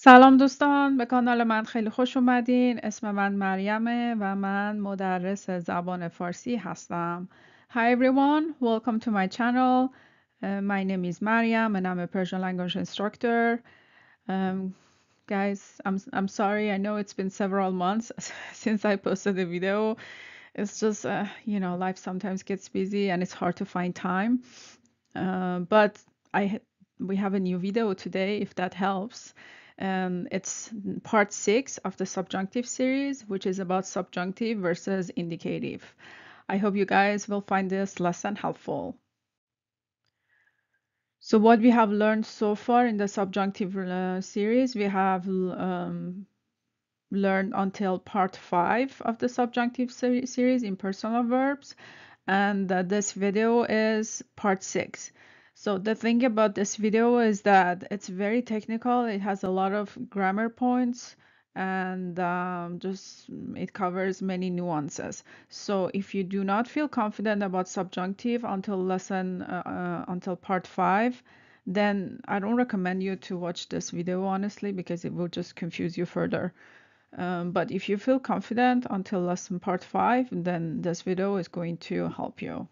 سلام دوستان، به کانال من خیلی خوش اومدین. اسم من مریمه و من مدرس زبان فارسی هستم. Hi everyone, welcome to my channel. My name is Mariam and I'm a Persian language instructor. Um, guys, I'm sorry. I know it's been several months since I posted the video. It's just life sometimes gets busy and it's hard to find time. But we have a new video today, if that helps. It's part 6 of the subjunctive series, which is about subjunctive versus indicative. I hope you guys will find this lesson helpful. So what we have learned so far in the subjunctive series, we have learned until part 5 of the subjunctive series, impersonal verbs, and this video is part 6. So the thing about this video is that it's very technical. It has a lot of grammar points and it covers many nuances. So if you do not feel confident about subjunctive until part 5, then I don't recommend you to watch this video, honestly, because it will just confuse you further. But if you feel confident until lesson part 5, then this video is going to help you.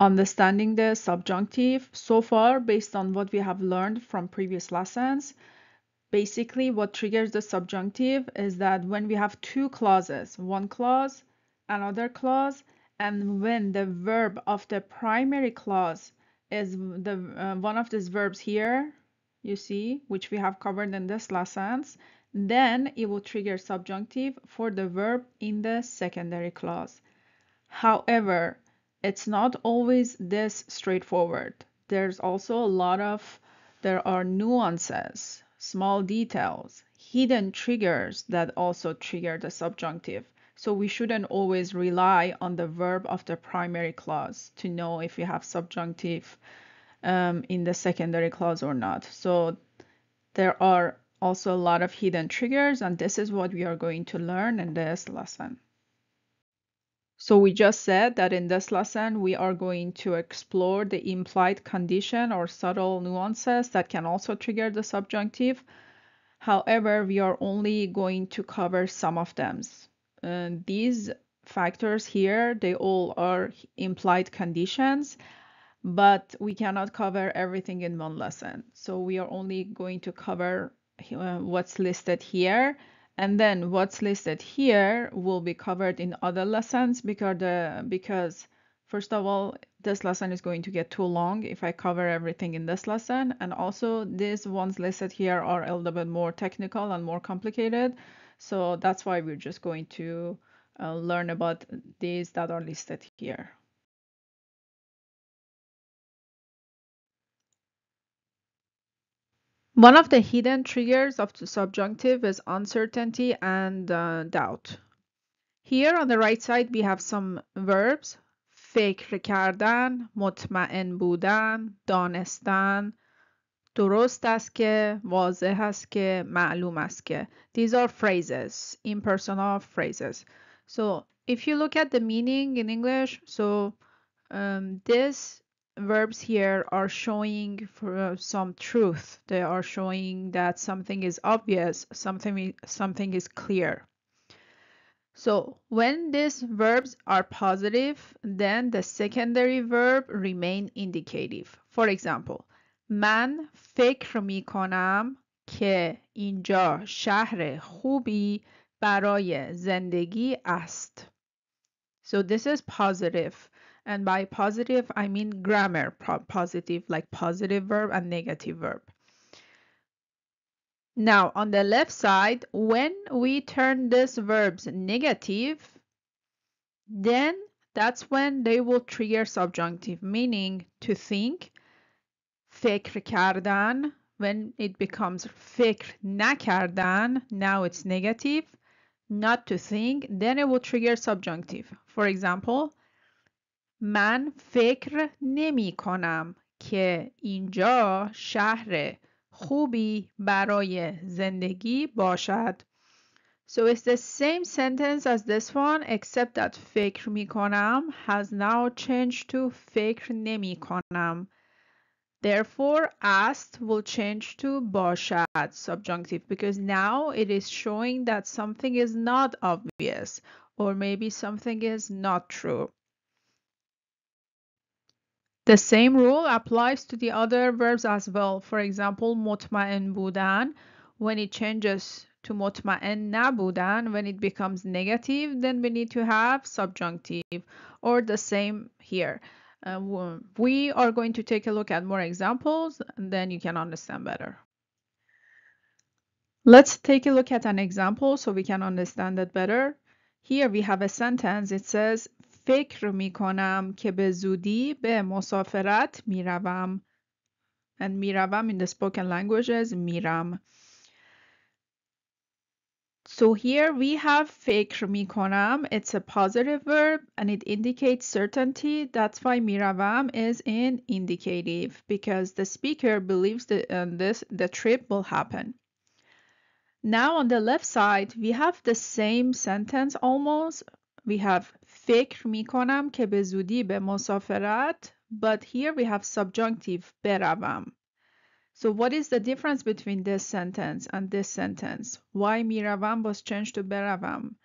Understanding the subjunctive. So far, based on what we have learned from previous lessons, basically what triggers the subjunctive is that when we have two clauses, one clause, another clause, and when the verb of the primary clause is one of these verbs here, you see, which we have covered in this lessons, then it will trigger subjunctive for the verb in the secondary clause. However, it's not always this straightforward. There are nuances, small details, hidden triggers that also trigger the subjunctive. So we shouldn't always rely on the verb of the primary clause to know if we have subjunctive in the secondary clause or not. So there are also a lot of hidden triggers, and this is what we are going to learn in this lesson. So we just said that in this lesson, we are going to explore the implied condition or subtle nuances that can also trigger the subjunctive. However, we are only going to cover some of them. These factors here, they all are implied conditions, but we cannot cover everything in one lesson. So we are only going to cover what's listed here. And then what's listed here will be covered in other lessons because first of all, this lesson is going to get too long if I cover everything in this lesson. And also these ones listed here are a little bit more technical and more complicated. So that's why we're just going to learn about these that are listed here. One of the hidden triggers of the subjunctive is uncertainty and doubt. Here on the right side we have some verbs: فکر کردن، مطمئن بودن، دانستن، درست است که، واضح است که، معلوم است که. These are phrases, impersonal phrases. So if you look at the meaning in English, so these verbs here are showing for some truth. They are showing that something is obvious, something is clear. So when these verbs are positive, then the secondary verb remain indicative. For example, من فکر می کنم که اینجا شهر خوبی برای زندگی است. So this is positive. And by positive, I mean grammar positive, like positive verb and negative verb. Now, on the left side, when we turn these verbs negative, then that's when they will trigger subjunctive, meaning to think. فکر کردن, when it becomes فکر نکردن, now it's negative. Not to think, then it will trigger subjunctive. For example, من فکر نمی کنم که اینجا شهر خوبی برای زندگی باشد. So it's the same sentence as this one, except that فکر می کنم has now changed to فکر نمی کنم. Therefore, است will change to باشد, subjunctive, because now it is showing that something is not obvious, or maybe something is not true. The same rule applies to the other verbs as well. For example, مطمئن بودن, when it changes to مطمئن نبودن, when it becomes negative, then we need to have subjunctive, or the same here. We are going to take a look at more examples, and then you can understand better. Let's take a look at an example so we can understand it better. Here we have a sentence. It says فکر میکنم که به زودی به مسافرت میروم. And میروم in the spoken language is میرم. So here we have فکر میکنم. It's a positive verb and it indicates certainty. That's why میروم is in indicative, because the speaker believes that the trip will happen. Now on the left side, we have the same sentence almost. We have فکر میکنم که به زودی به مسافرت, but here we have subjunctive بروم. So what is the difference between this sentence and this sentence? Why میروم was changed to بروم?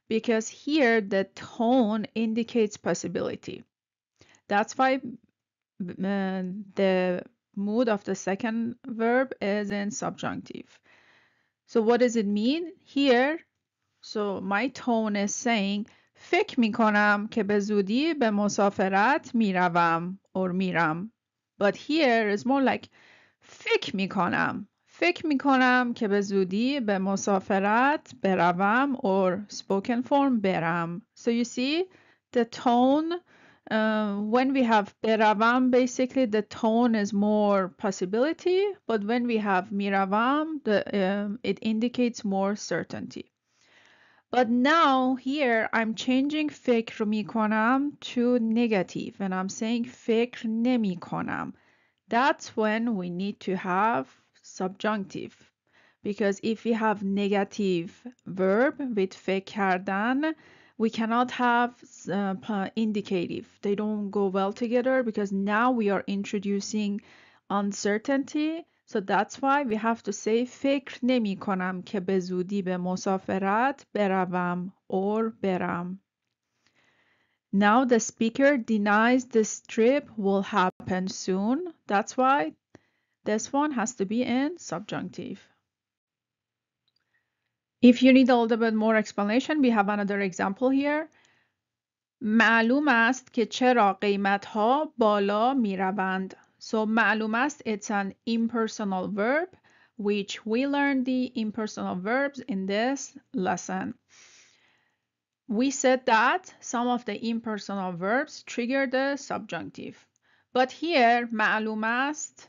Because here the tone indicates possibility. That's why the mood of the second verb is in subjunctive. So what does it mean here? So my tone is saying فکر میکنم که به زودی به مسافرت میروم or میرم. But here is more like فکر میکنم که به زودی به مسافرت بروم or spoken form برم. So you see the tone when we have بروم, basically the tone is more possibility, but when we have میروم, it indicates more certainty. But now here I'm changing فکر میکنم to negative and I'm saying فکر نمیکنم. That's when we need to have subjunctive, because if we have negative verb with فکر کردن, we cannot have indicative. They don't go well together because now we are introducing uncertainty. So that's why we have to say فکر نمی کنم که به زودی به مسافرت بروم or برم. Now the speaker denies this trip will happen soon. That's why this one has to be in subjunctive. If you need a little bit more explanation, we have another example here. معلوم است که چرا قیمت‌ها بالا می‌روند. So معلوم است, it's an impersonal verb, which we learned the impersonal verbs in this lesson. We said that some of the impersonal verbs trigger the subjunctive. But here, معلوم است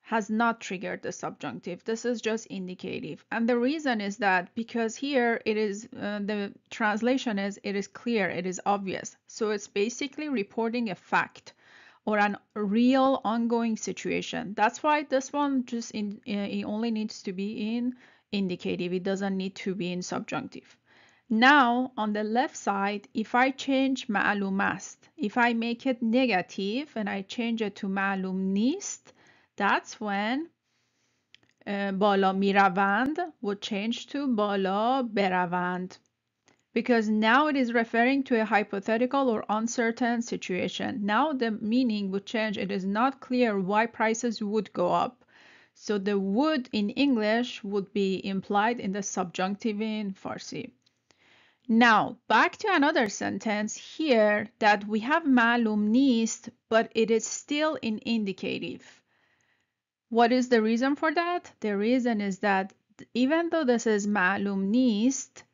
has not triggered the subjunctive. This is just indicative. And the reason is that because here it is, the translation is, it is clear, it is obvious. So it's basically reporting a fact or an real ongoing situation. That's why this one just it only needs to be in indicative. It doesn't need to be in subjunctive. Now on the left side, if I change معلوم است, if I make it negative and I change it to معلوم نیست, that's when بالا میروند would change to بالا بروند, because now it is referring to a hypothetical or uncertain situation. Now the meaning would change. It is not clear why prices would go up. So the would in English would be implied in the subjunctive in Farsi. Now back to another sentence here that we have معلوم نیست, but it is still in indicative. What is the reason for that? The reason is that even though this is معلوم نیست,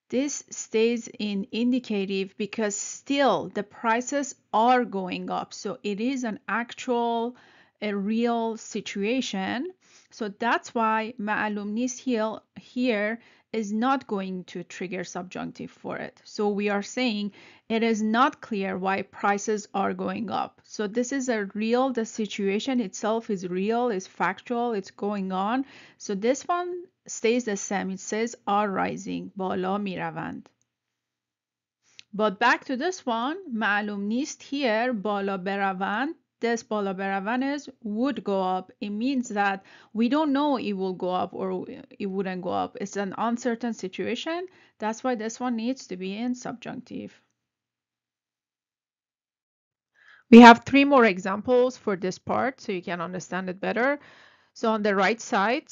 this stays in indicative because still the prices are going up. So it is an actual, a real situation. So that's why معلوم نیست here is not going to trigger subjunctive for it. So we are saying it is not clear why prices are going up. So this is a real, the situation itself is real, is factual, it's going on. So this one stays the same. It says are rising. بالا میروند. But back to this one, معلوم نیست here, بالا بروند. this بالا برون is would go up. It means that we don't know it will go up or it wouldn't go up. It's an uncertain situation. That's why this one needs to be in subjunctive. We have 3 more examples for this part so you can understand it better. So on the right side,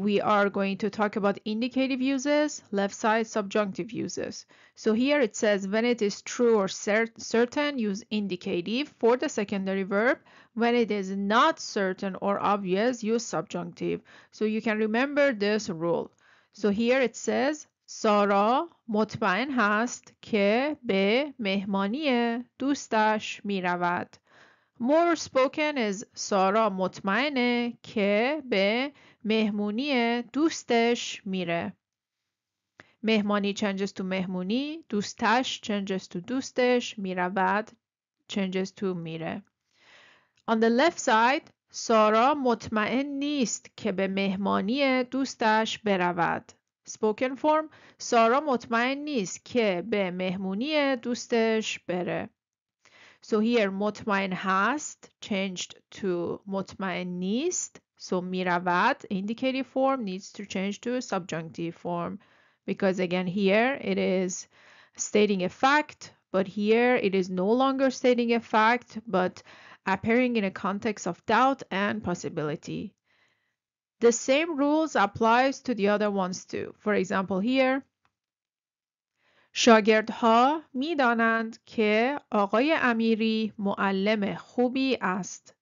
we are going to talk about indicative uses, left side subjunctive uses. So here it says when it is true or certain, use indicative for the secondary verb. When it is not certain or obvious, use subjunctive. So you can remember this rule. So here it says سارا مطمئن هست که به مهمانی دوستش می رود. More spoken is سارا مطمئنه که به مهمونی دوستش میره. مهمانی changes to مهمونی، دوستش changes to دوستش، میرود changes to میره. On the left side, سارا مطمئن نیست که به مهمانی دوستش برود. Spoken form سارا مطمئن نیست که به مهمونی دوستش بره. So here مطمئن هست changed to مطمئن نیست. So میرود indicative form needs to change to subjunctive form because again here it is stating a fact, but here it is no longer stating a fact but appearing in a context of doubt and possibility. The same rules applies to the other ones too. For example here شاگردها می‌دانند که آقای امیری معلم خوبی است.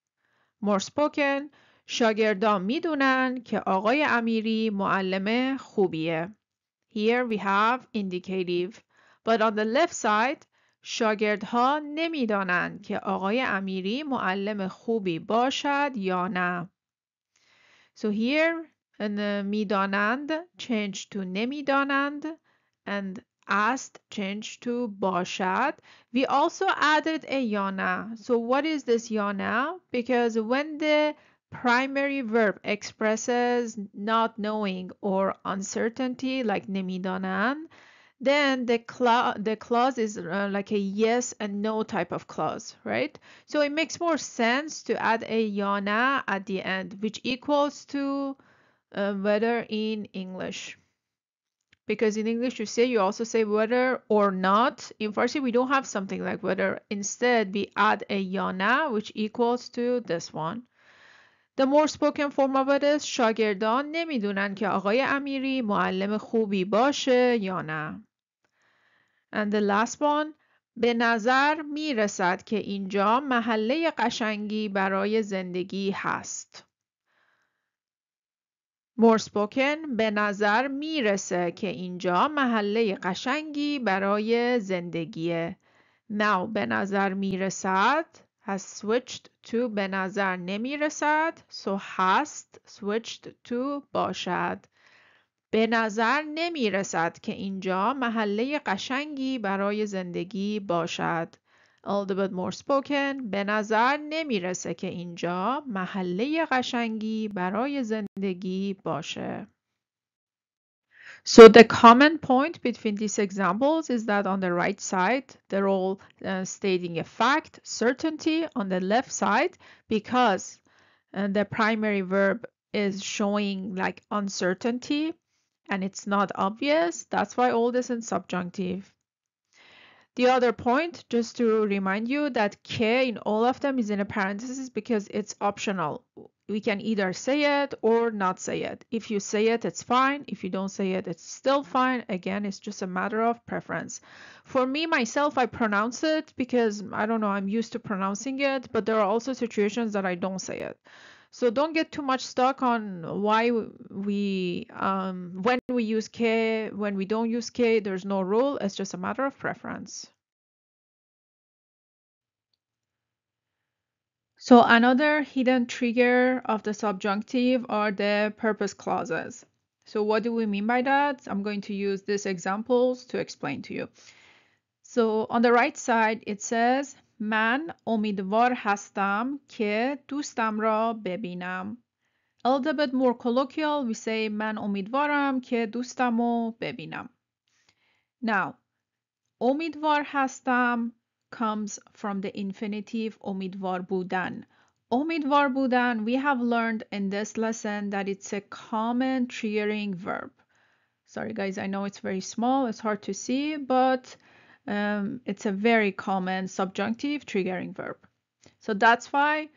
More spoken شاگردان می‌دونن که آقای امیری معلم خوبیه. Here we have indicative. But on the left side شاگردها نمی‌دانند که آقای امیری معلم خوبی باشد یا نه. So here می‌دانند change to نمی‌دانند and asked changed to باشد. We also added a yana. So what is this yana? Because when the primary verb expresses not knowing or uncertainty like نمیدانند, then the clause is like a yes and no type of clause, right? So it makes more sense to add a yana at the end, which equals to whether in English. Because in English you also say whether or not. In Farsi we don't have something like whether. Instead we add a yana which equals to this one. The more spoken form of it is شاگردان نمیدونن که آقای امیری معلم خوبی باشه یا نه. And the last one به نظر میرسد که اینجا محله قشنگی برای زندگی هست. More spoken به نظر میرسه که اینجا محله قشنگی برای زندگیه. Now به نظر میرسد has switched to به نظر نمیرسد. So هست switched to باشد. به نظر نمیرسد که اینجا محله قشنگی برای زندگی باشد. A little bit more spoken به نظر نمیرسه که اینجا محله قشنگی برای زندگی باشه. So the common point between these examples is that on the right side they're all stating a fact, certainty. On the left side, because the primary verb is showing like uncertainty and it's not obvious, that's why all this in subjunctive. The other point, just to remind you that que in all of them is in a parenthesis because it's optional. We can either say it or not say it. If you say it, it's fine. If you don't say it, it's still fine. Again, it's just a matter of preference. For me, myself, I pronounce it because, I don't know, I'm used to pronouncing it, but there are also situations that I don't say it. So don't get too much stuck on why we, when we use que, when we don't use que, there's no rule. It's just a matter of preference. So another hidden trigger of the subjunctive are the purpose clauses. So what do we mean by that? I'm going to use these examples to explain to you. So on the right side, it says من امیدوار هستم که دوستم را ببینم. A little bit more colloquial, we say من امیدوارم که دوستم رو ببینم. Now, امیدوار هستم comes from the infinitive امیدوار بودن. امیدوار بودن, we have learned in this lesson that it's a common triggering verb. Sorry guys, I know it's very small, it's hard to see, but it's a very common subjunctive triggering verb. So that's why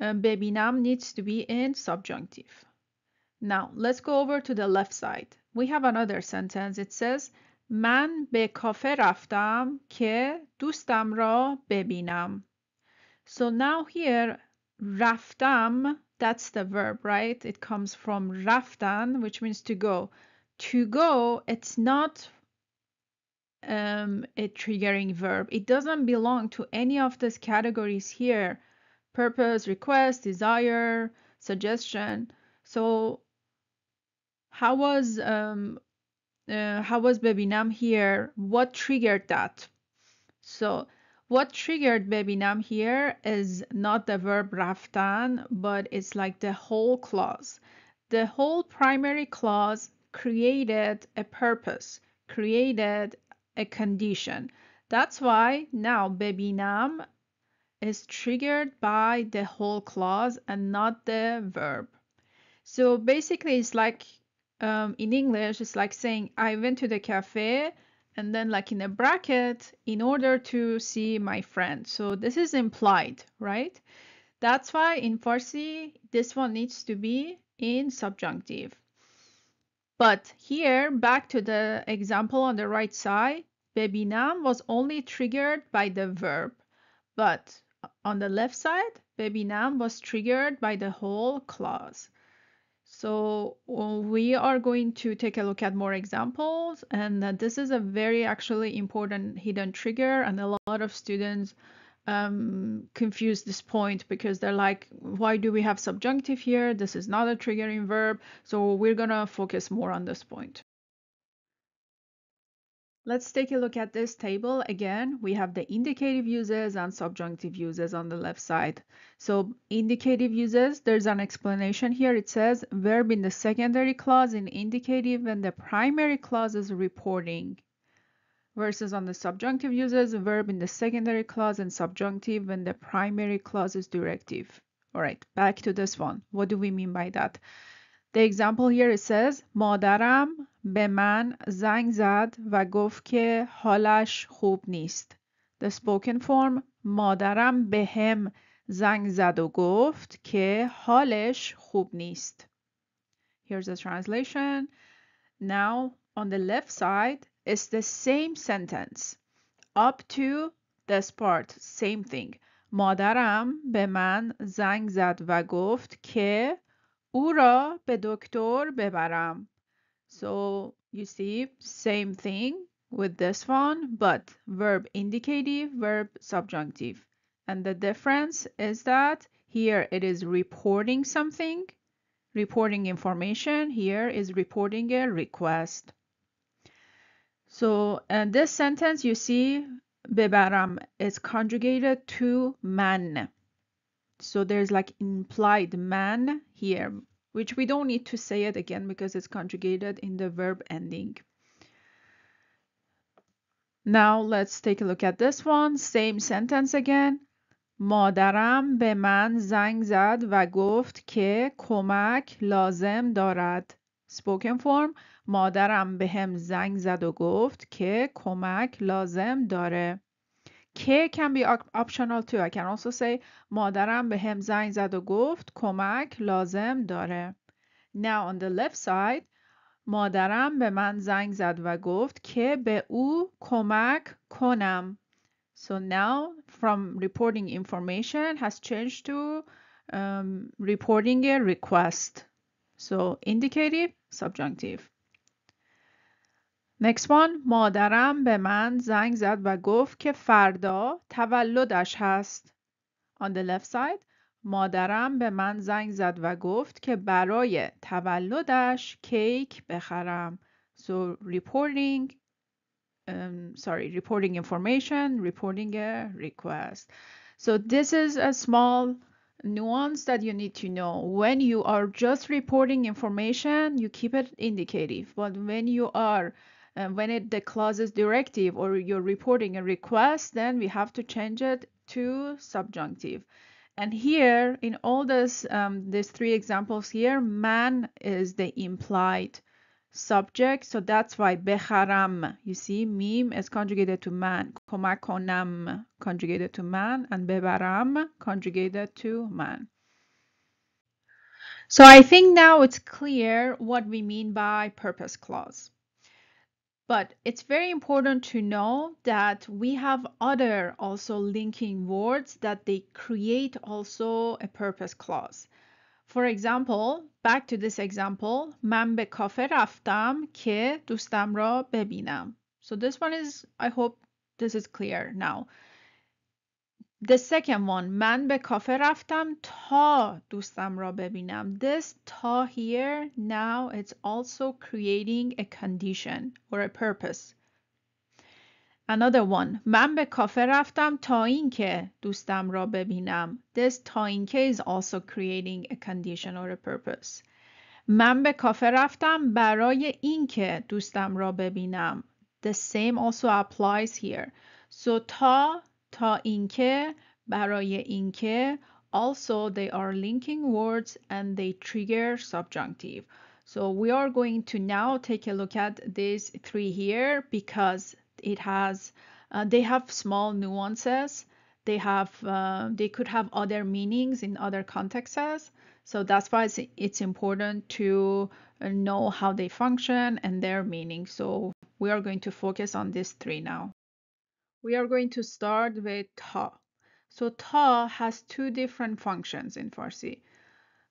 ببینم needs to be in subjunctive. Now, let's go over to the left side. We have another sentence. It says, من به کافه رفتم که دوستم را ببینم. So now here, رفتم, that's the verb, right? It comes from رفتن, which means to go. To go, it's not a triggering verb. It doesn't belong to any of these categories here. Purpose, request, desire, suggestion. So how was ببینم here? What triggered that? So what triggered ببینم here is not the verb رفتن, but it's like the whole clause. The whole primary clause created a purpose, created a condition. That's why now ببینم is triggered by the whole clause and not the verb. So basically it's like in English, it's like saying I went to the cafe and then like in a bracket in order to see my friend. So this is implied, right? That's why in Farsi, this one needs to be in subjunctive. But here, back to the example on the right side, ببینم was only triggered by the verb. But on the left side, ببینم was triggered by the whole clause. So we are going to take a look at more examples, and this is a very actually important hidden trigger, and a lot of students confuse this point because they're like, why do we have subjunctive here? This is not a triggering verb. So we're gonna focus more on this point. Let's take a look at this table. Again, we have the indicative uses and subjunctive uses on the left side. So indicative uses, there's an explanation here. It says verb in the secondary clause in indicative when the primary clause is reporting, versus on the subjunctive uses, verb in the secondary clause and subjunctive when the primary clause is directive. All right, back to this one. What do we mean by that? The example here it says مادرم به من زنگ زد و گفت که حالش خوب نیست. The spoken form مادرم بهم زنگ زد و گفت که حالش خوب نیست. Here's the translation. Now on the left side is the same sentence up to this part, same thing. مادرم به من زنگ زد و گفت که او را به دکتر ببرم. So you see, same thing with this one, but verb indicative, verb subjunctive. And the difference is that here it is reporting something, reporting information. Here is reporting a request. So in this sentence, you see, ببرم is conjugated to man. So there's like implied man here, which we don't need to say it again because it's conjugated in the verb ending. Now let's take a look at this one. Same sentence again. مادرم به من زنگ زد و گفت که کمک لازم دارد. Spoken form. مادرم بهم زنگ زد و گفت که کمک لازم داره. که can be optional too. I can also say مادرم بهم زنگ زد و گفت کمک لازم داره. Now on the left side, مادرم به من زنگ زد و گفت که به او کمک کنم. So now from reporting information has changed to reporting a request. So indicative, subjunctive. Next one, مادرم به من زنگ زد و گفت که فردا تولدش هست. On the left side, مادرم به من زنگ زد و گفت که برای تولدش کیک بخرم. So reporting information, reporting a request. So this is a small nuance that you need to know. When you are just reporting information, you keep it indicative. But when you are when the clause is directive or you're reporting a request, then we have to change it to subjunctive. And here in all these three examples here, man is the implied subject. So that's why بخرم, you see, mim is conjugated to man. کمک کنم conjugated to man, and ببرم conjugated to man. So I think now it's clear what we mean by purpose clause. But it's very important to know that we have other also linking words that they create also a purpose clause. For example, back to this example, من به کافه رفتم که دوستم را ببینم. So this one is, I hope this is clear now. The second one, من به کافه رفتم تا دوستم را ببینم. This تا here, now it's also creating a condition or a purpose. Another one, من به کافه رفتم تا اینکه دوستم را ببینم. This تا اینکه is also creating a condition or a purpose. من به کافه رفتم برای اینکه دوستم را ببینم. The same also applies here. So تا اینکه برای اینکه also they are linking words and they trigger subjunctive. So we are going to now take a look at these three here because it has they have small nuances. They could have other meanings in other contexts. So that's why it's important to know how they function and their meaning. So we are going to focus on these three now. We are going to start with ta. So ta has two different functions in Farsi.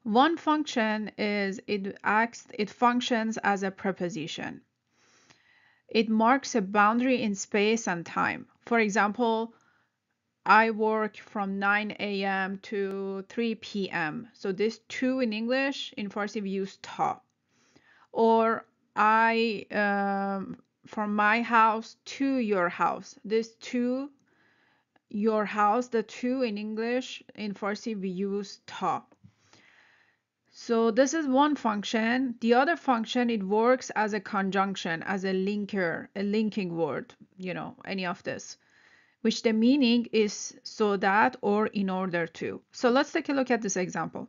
One function is it functions as a preposition. It marks a boundary in space and time. For example, I work from 9 a.m. to 3 p.m. So this to in English, in Farsi we use ta. Or I from my house to your house. This to your house, the to in English, in Farsi we use ta. So this is one function. The other function, it works as a conjunction, as a linker, a linking word, you know, any of this, which the meaning is so that or in order to. So let's take a look at this example.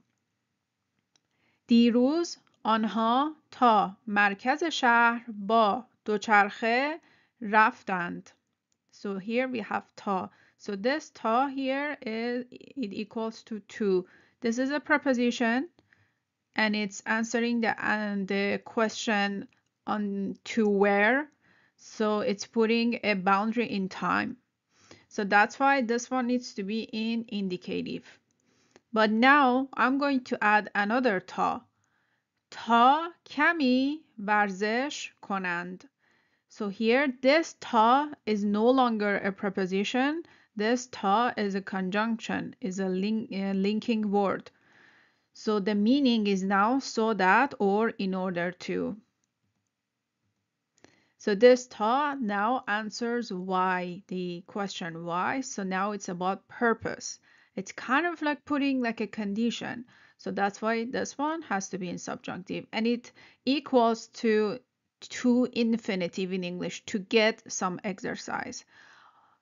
دیروز آنها تا مرکز شهر با دوچرخه رفتند. So here we have ta. So this ta here is it equals to. This is a preposition and it's answering the question on to where. So it's putting a boundary in time. So that's why this one needs to be in indicative. But now I'm going to add another ta. تا کمی ورزش کنند. So here this ta is no longer a preposition. This ta is a conjunction, is a linking word. So the meaning is now so that or in order to. So this ta now answers why, the question why. So now it's about purpose. It's kind of like putting like a condition. So that's why this one has to be in subjunctive. And it equals to infinitive in English, to get some exercise.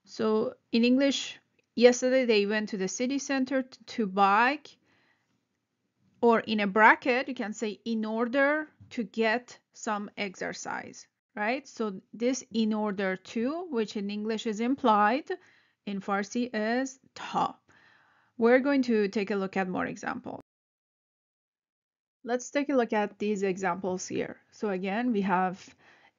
So in English, yesterday they went to the city center to buy, or in a bracket, you can say in order to get some exercise, right? So this in order to, which in English is implied, in Farsi is ta. We're going to take a look at more examples. Let's take a look at these examples here. So again, we have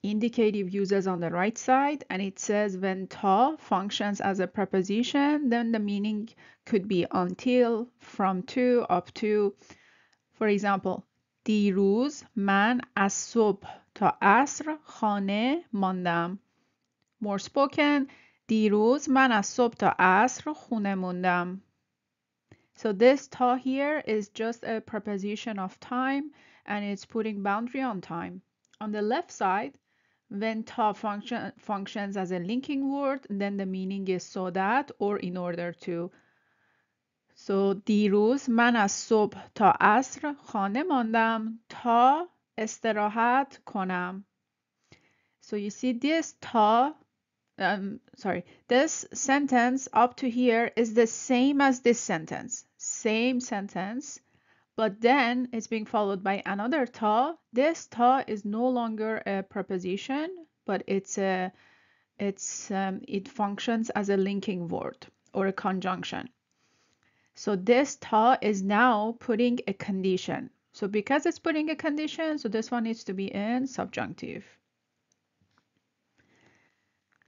indicative uses on the right side, and it says when ta functions as a preposition, then the meaning could be until, from to, up to. For example, دیروز من از صبح تا عصر خانه ماندم. More spoken, دیروز من از صبح تا عصر خونه موندم. So this ta here is just a preposition of time and it's putting boundary on time. On the left side, when ta functions as a linking word, then the meaning is so that or in order to. So دیروز من از صبح تا عصر خانه ماندم تا استراحت کنم. So you see this this sentence up to here is the same as this sentence. Same sentence, but then it's being followed by another ta. This ta is no longer a preposition, but it functions as a linking word or a conjunction. So this ta is now putting a condition. So because it's putting a condition, so this one needs to be in subjunctive.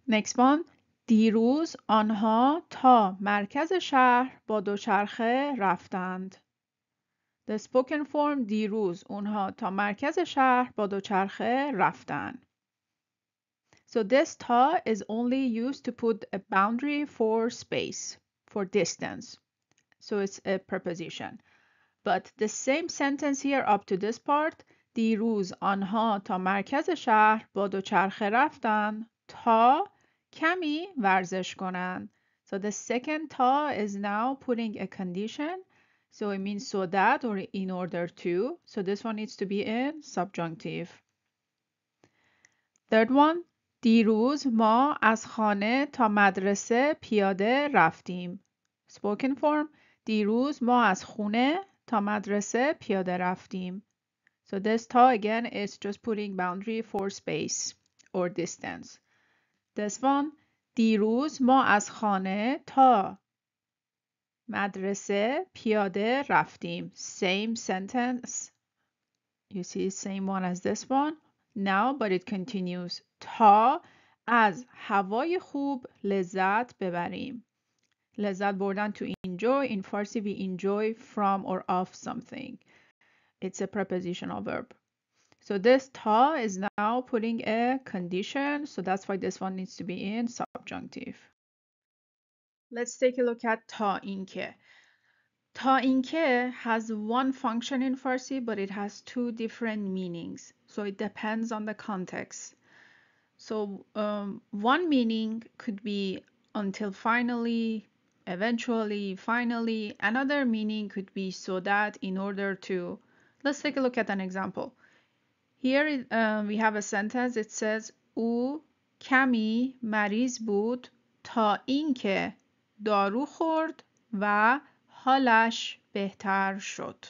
Next one. دیروز آنها تا مرکز شهر با دوچرخه رفتند. The spoken form دیروز اونها تا مرکز شهر با دوچرخه رفتند. So this ta is only used to put a boundary for space, for distance. So it's a preposition. But the same sentence here up to this part, دیروز آنها تا مرکز شهر با دوچرخه رفتند تا کمی ورزش کنند. So the second ta is now putting a condition. So it means so that or in order to. So this one needs to be in subjunctive. Third one. دیروز ما از خانه تا مدرسه پیاده رفتیم. Spoken form. دیروز ما از خونه تا مدرسه پیاده رفتیم. So this ta again is just putting boundary for space or distance. This one. دیروز ما از خانه تا مدرسه پیاده رفتیم. Same sentence. You see same one as this one. Now but it continues. تا از هوای خوب لذت ببریم. لذت بردن to enjoy. In Farsi we enjoy from or of something. It's a prepositional verb. So this ta is now putting a condition. So that's why this one needs to be in subjunctive. Let's take a look at ta inke. Ta inke has one function in Farsi, but it has two different meanings. So it depends on the context. So one meaning could be until finally, eventually, finally. Another meaning could be so that, in order to. Let's take a look at an example. Here we have a sentence. It says او کمی مریض بود تا اینکه دارو خورد و حالش بهتر شد.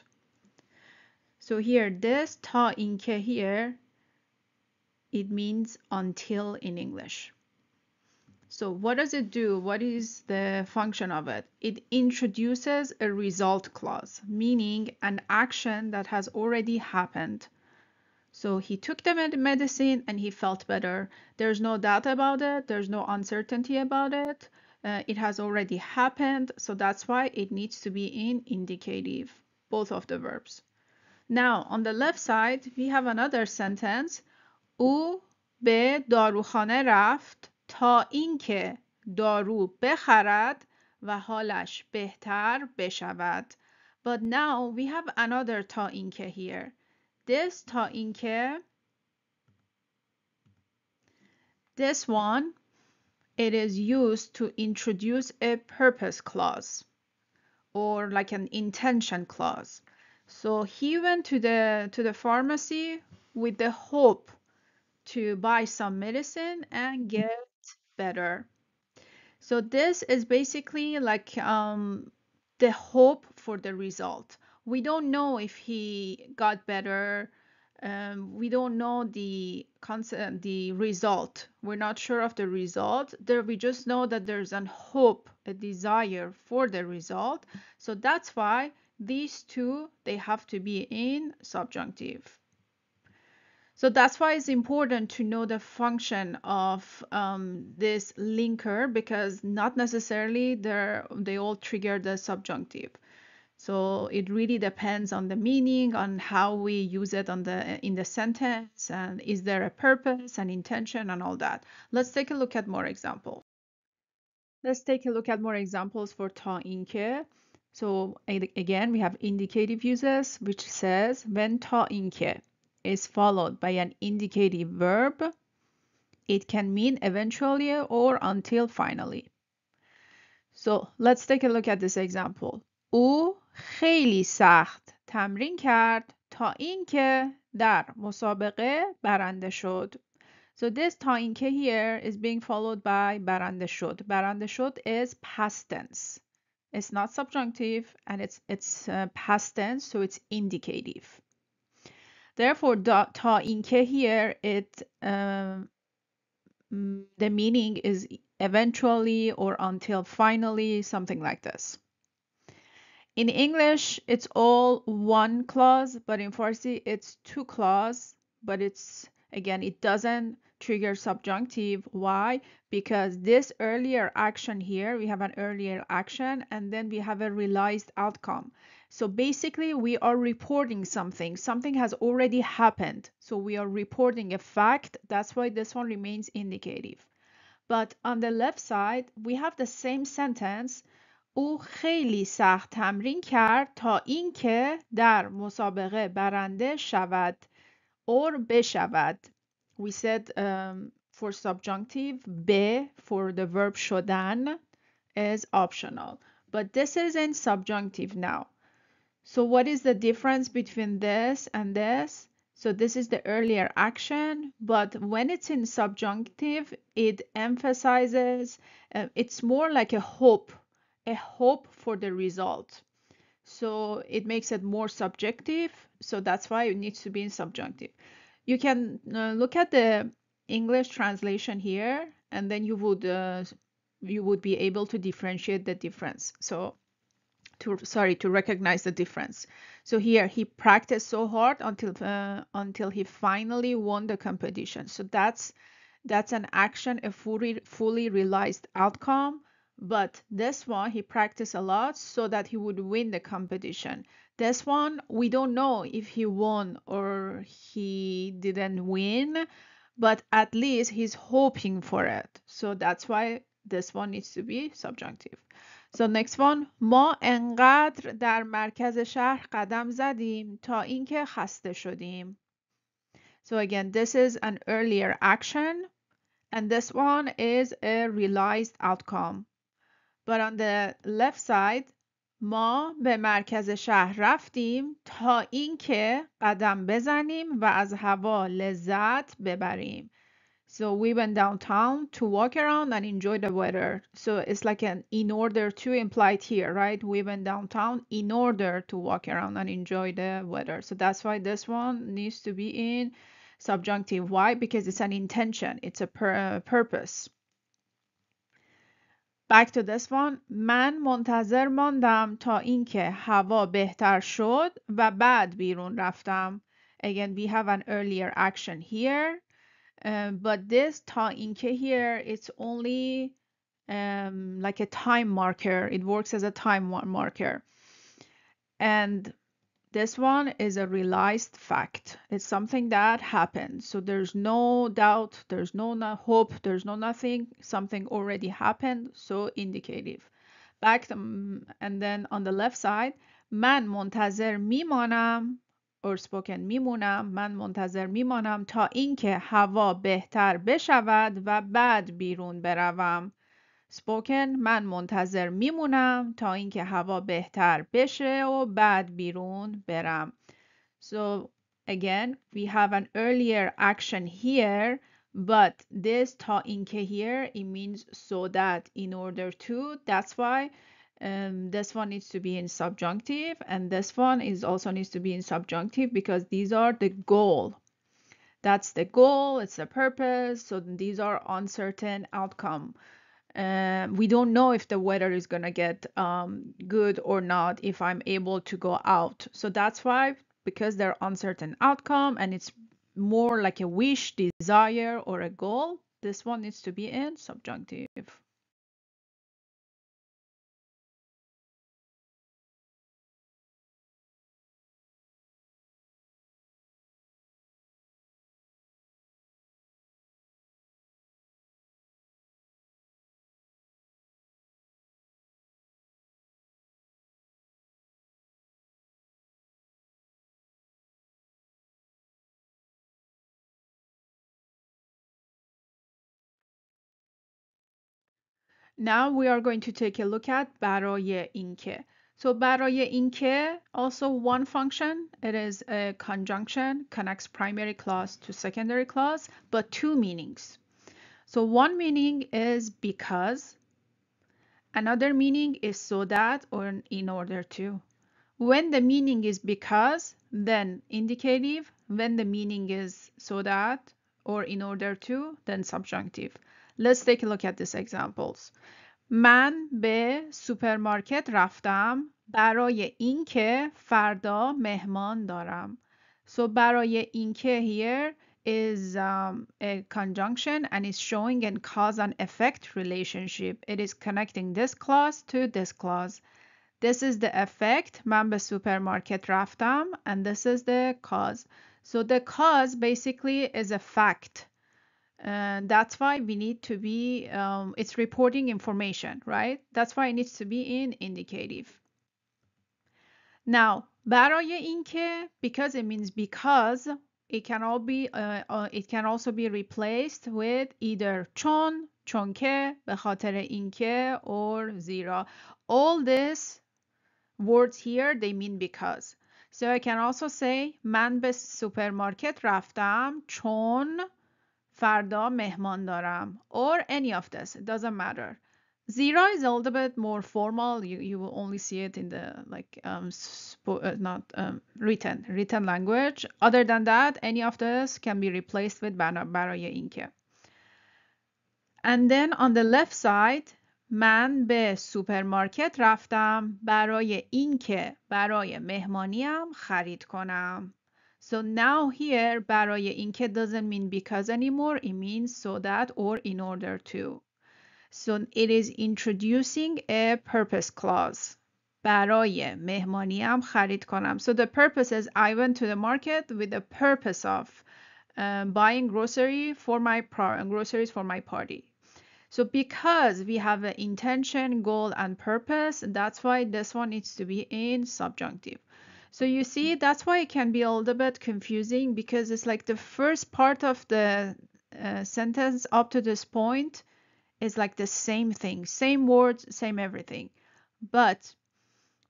So here this تا اینکه here it means until in English. So what does it do? What is the function of it? It introduces a result clause, meaning an action that has already happened. So he took the medicine and he felt better. There's no doubt about it. There's no uncertainty about it. It has already happened. So that's why it needs to be in indicative, both of the verbs. Now, on the left side, we have another sentence. او به داروخانه رفت تا اینکه دارو بخرد و حالش بهتر بشود. But now we have another تا اینکه here. This تا اینکه, this one, it is used to introduce a purpose clause or like an intention clause. So he went to the pharmacy with the hope to buy some medicine and get better. So this is basically like the hope for the result. We don't know if he got better. We don't know the concept, the result. We're not sure of the result. There, we just know that there's a hope, a desire for the result. So that's why these two, they have to be in subjunctive. So that's why it's important to know the function of this linker, because not necessarily they all trigger the subjunctive. So it really depends on the meaning, on how we use it in the sentence, and is there a purpose and intention and all that. Let's take a look at more examples. Let's take a look at more examples for ta inke. So again, we have indicative uses, which says when ta inke is followed by an indicative verb, it can mean eventually or until finally. So let's take a look at this example. او خیلی سخت تمرین کرد تا اینکه در مسابقه برنده شد. So this تا اینکه here is being followed by برنده شد. برنده شد is past tense. It's not subjunctive and it's past tense, so it's indicative. Therefore, تا اینکه here the meaning is eventually or until finally, something like this. In English, it's all one clause, but in Farsi, it's two clause, but it's, again, it doesn't trigger subjunctive. Why? Because this earlier action here, we have an earlier action, and then we have a realized outcome. So basically, we are reporting something. Something has already happened. So we are reporting a fact. That's why this one remains indicative. But on the left side, we have the same sentence. او خیلی سخت تمرین کرد تا اینکه در مسابقه برنده شود or بشود. We said for subjunctive به for the verb شدن is optional. But this is in subjunctive now. So what is the difference between this and this? So this is the earlier action, but when it's in subjunctive, it emphasizes, it's more like a hope for the result. So it makes it more subjective. So that's why it needs to be in subjunctive. You can look at the English translation here, and then you would be able to differentiate the difference. So to recognize the difference. So here he practiced so hard until he finally won the competition. So that's an action, a fully realized outcome. But this one, he practiced a lot so that he would win the competition. This one, we don't know if he won or he didn't win, but at least he's hoping for it. So that's why this one needs to be subjunctive. So next one, ما انقدر در مرکز شهر قدم زدیم تا اینکه خسته شدیم. So again, this is an earlier action, and this one is a realized outcome. But on the left side, ما به مرکز شهر رفتیم تا اینکه قدم بزنیم و از هوا لذت ببریم. So we went downtown to walk around and enjoy the weather. So it's like an in order to implied here, right? We went downtown in order to walk around and enjoy the weather. So that's why this one needs to be in subjunctive. Why? Because it's an intention. It's a purpose. Back to this one. من منتظر ماندم تا اینکه هوا بهتر شد و بعد بیرون رفتم. Again, we have an earlier action here. But this تا اینکه here, it's only like a time marker. It works as a time marker. And this one is a realized fact. It's something that happened. So there's no doubt, there's no hope, there's no nothing. Something already happened, so indicative. Back and then on the left side, من منتظر میمانم or spoken میمونم. من منتظر میمانم تا اینکه هوا بهتر بشود و بعد بیرون بروم. spoken من منتظر میمونم تا اینکه هوا بهتر بشه و بعد بیرون برم. So again, we have an earlier action here, but this تا اینکه here, it means so that, in order to. That's why this one needs to be in subjunctive, and this one is also needs to be in subjunctive because these are the goal. That's the goal, it's the purpose. So these are uncertain outcome. We don't know if the weather is gonna get good or not, if I'm able to go out. So that's why, because they're uncertain outcome and it's more like a wish, desire, or a goal, this one needs to be in subjunctive. Now we are going to take a look at برای اینکه. So برای اینکه also one function, it is a conjunction, connects primary clause to secondary clause, but two meanings. So one meaning is because, another meaning is so that or in order to. When the meaning is because, then indicative. When the meaning is so that or in order to, then subjunctive. Let's take a look at these examples. من به سوپرمارکت رفتم برای اینکه فردا مهمان دارم. So برای اینکه here is a conjunction and is showing a cause and effect relationship. It is connecting this clause to this clause. This is the effect. من به سوپرمارکت رفتم and this is the cause. So the cause basically is a fact. That's why we need to be, it's reporting information, right? That's why it needs to be in indicative. Now, برای اینکه, because it means because, it can also be replaced with either چون که, به خاطر اینکه, or زیرا. All these words here, they mean because. So I can also say من به سوپرمارکت رفتم چون فردا مهمان دارم, or any of this, it doesn't matter. Zero is a little bit more formal. You will only see it in the like not written language. Other than that, any of this can be replaced with برای اینکه. And then on the left side, من به سوپرمارکت رفتم برای اینکه برای مهمانیم خرید کنم. So now here, برای اینکه doesn't mean because anymore. It means so that or in order to. So it is introducing a purpose clause. برای مهمانیم خرید کنم. So the purpose is I went to the market with the purpose of buying groceries for my party. So because we have an intention, goal, and purpose, that's why this one needs to be in subjunctive. So you see, that's why it can be a little bit confusing, because it's like the first part of the sentence up to this point is like the same thing, same words, same everything. But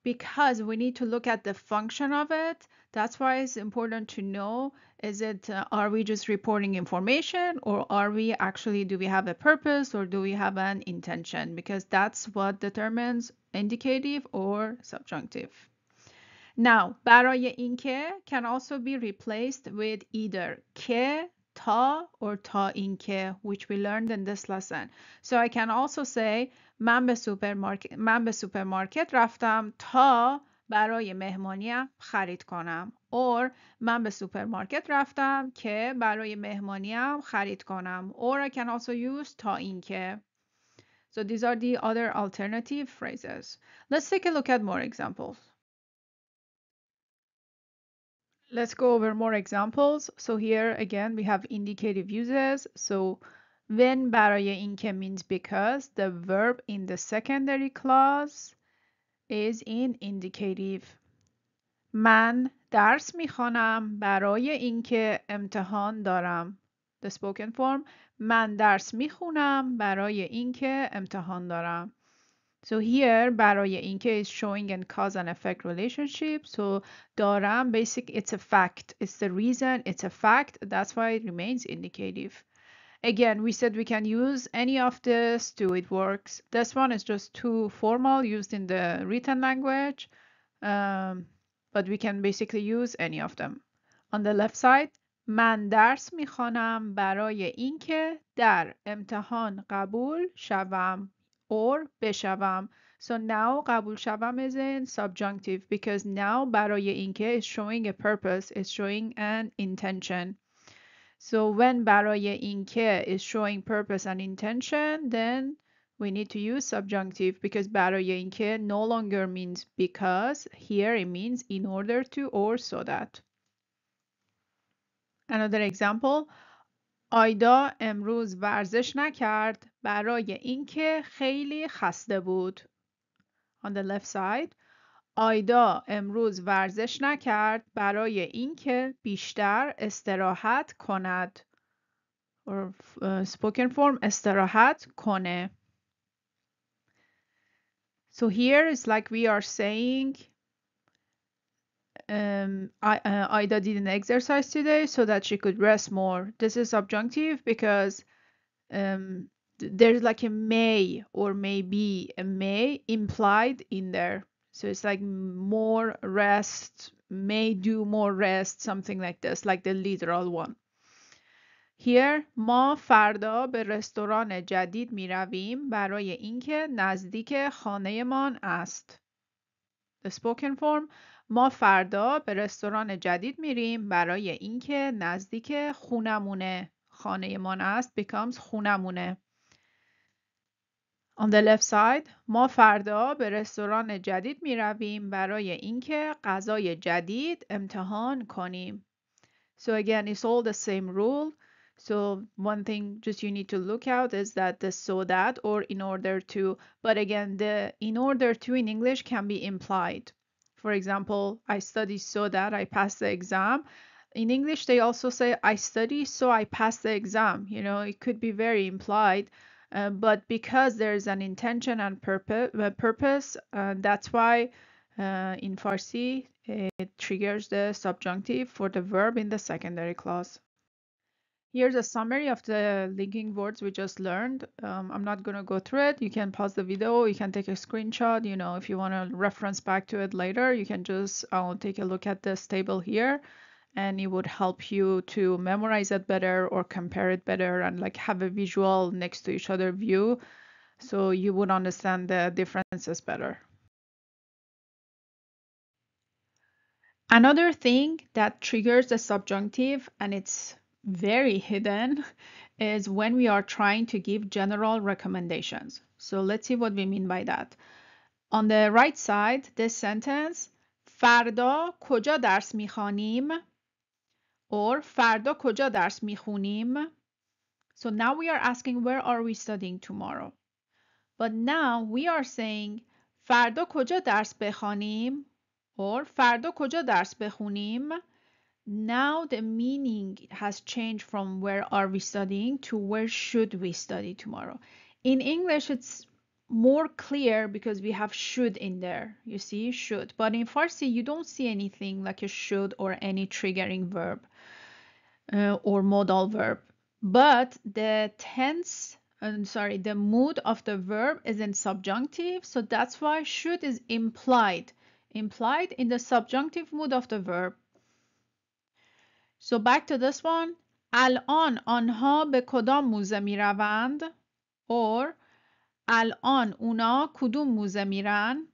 because we need to look at the function of it, that's why it's important to know, is it, are we just reporting information, or are we actually, do we have a purpose, or do we have an intention? Because that's what determines indicative or subjunctive. Now, برای اینکه can also be replaced with either که, تا, or تا اینکه, which we learned in this lesson. So I can also say من به سوپرمارکت رفتم تا برای مهمانیم خرید کنم. Or من به سوپرمارکت رفتم که برای مهمانیم خرید کنم. Or I can also use تا اینکه. So these are the other alternative phrases. Let's take a look at more examples. Let's go over more examples. So here again, we have indicative uses. So when برای اینکه means because, the verb in the secondary clause is in indicative. من درس میخوانم برای اینکه امتحان دارم. The spoken form, من درس میخونم برای اینکه امتحان دارم. So here, برای اینکه is showing a cause and effect relationship. So دارم, it's a fact. It's the reason, it's a fact. That's why it remains indicative. Again, we said we can use any of this two, it works. This one is just too formal, used in the written language. But we can basically use any of them. On the left side, من درس میخوانم برای اینکه در امتحان قبول شوم. Or بشوم. So now قبول شوم is in subjunctive, because now برای اینکه is showing a purpose, is showing an intention. So when برای اینکه is showing purpose and intention, then we need to use subjunctive, because برای اینکه no longer means because. Here it means in order to or so that. Another example. آیدا امروز ورزش نکرد برای اینکه خیلی خسته بود. On the left side, آیدا امروز ورزش نکرد برای اینکه بیشتر استراحت کند. Or spoken form, استراحت کنه. So here it's like we are saying, Ida did an exercise today so that she could rest more. This is subjunctive because there's like a may or maybe, a may implied in there. So it's like more rest, may do more rest, something like this, like the literal one. Here ما فردا به رستوران جدید می رویم برای اینکه نزدیک خانهمان است. The spoken form ما فردا به رستوران جدید میریم برای اینکه نزدیک خونمونه. خانهمان است becomes خونمونه. On the left side ما فردا به رستوران جدید می رویم برای اینکه غذای جدید امتحان کنیم. So again, it's all the same rule. So one thing just you need to look out is that the so that or in order to, but again, the in order to in English can be implied. For example, I study so that I pass the exam. In English, they also say I study so I pass the exam. You know, it could be very implied, but because there's an intention and purpose, that's why in Farsi, it triggers the subjunctive for the verb in the secondary clause. Here's a summary of the linking words we just learned. I'm not going to go through it. You can pause the video. You can take a screenshot. You know, if you want to reference back to it later, you can just take a look at this table here, and it would help you to memorize it better or compare it better and like have a visual next to each other view so you would understand the differences better. Another thing that triggers the subjunctive, and it's very hidden, is when we are trying to give general recommendations. So let's see what we mean by that. On the right side, this sentence, فردا کجا درس میخوانیم? Or فردا کجا درس میخونیم? So now we are asking, where are we studying tomorrow? But now we are saying, فردا کجا درس بخوانیم؟ Or فردا کجا درس بخونیم؟ Now the meaning has changed from where are we studying to where should we study tomorrow. In English, it's more clear because we have should in there. You see, should. But in Farsi, you don't see anything like a should or any triggering verb or modal verb. But the tense, the mood of the verb is in subjunctive. So that's why should is implied in the subjunctive mood of the verb. So back to this one. الان آنها به کدام موزه می روند؟ Or الان اونا کدوم موزه میرن؟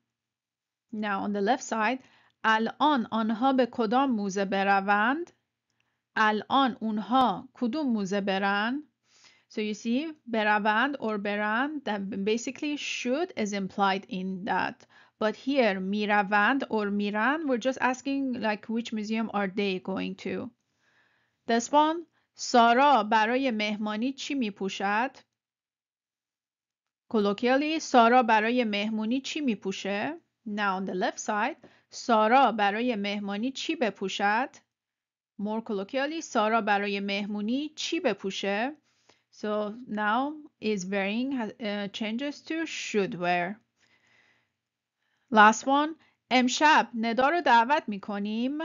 Now on the left side. الان آنها به کدام موزه بروند؟ الان اونها کدوم موزه برن؟ So you see, بروند or برن, that basically should is implied in that. But here, میروند or میرن, we're just asking like which museum are they going to. This one, سارا برای مهمانی چی می پوشد؟ Colloquially, سارا برای مهمونی چی می پوشه؟ Now on the left side, سارا برای مهمانی چی بپوشد؟ More colloquially, سارا برای مهمونی چی بپوشه؟ So now is varying, changes to should wear. Last one, امشب ندا رو دعوت می کنیم.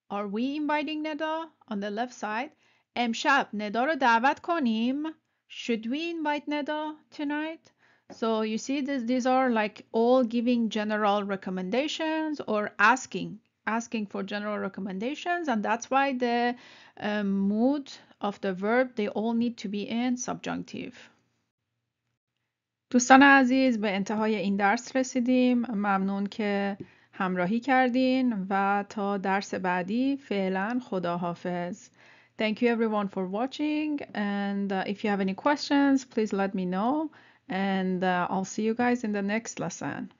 Are we inviting ندا? On the left side, امشب ندا رو دعوت کنیم. Should we invite ندا tonight? So you see these are like all giving general recommendations or asking for general recommendations, and that's why the mood of the verb, they all need to be in subjunctive. دوستان عزیز، به انتهای این درس رسیدیم. ممنون که همراهی کردین و تا درس بعدی فعلا خداحافظ. Thank you everyone for watching, and if you have any questions, please let me know, and I'll see you guys in the next lesson.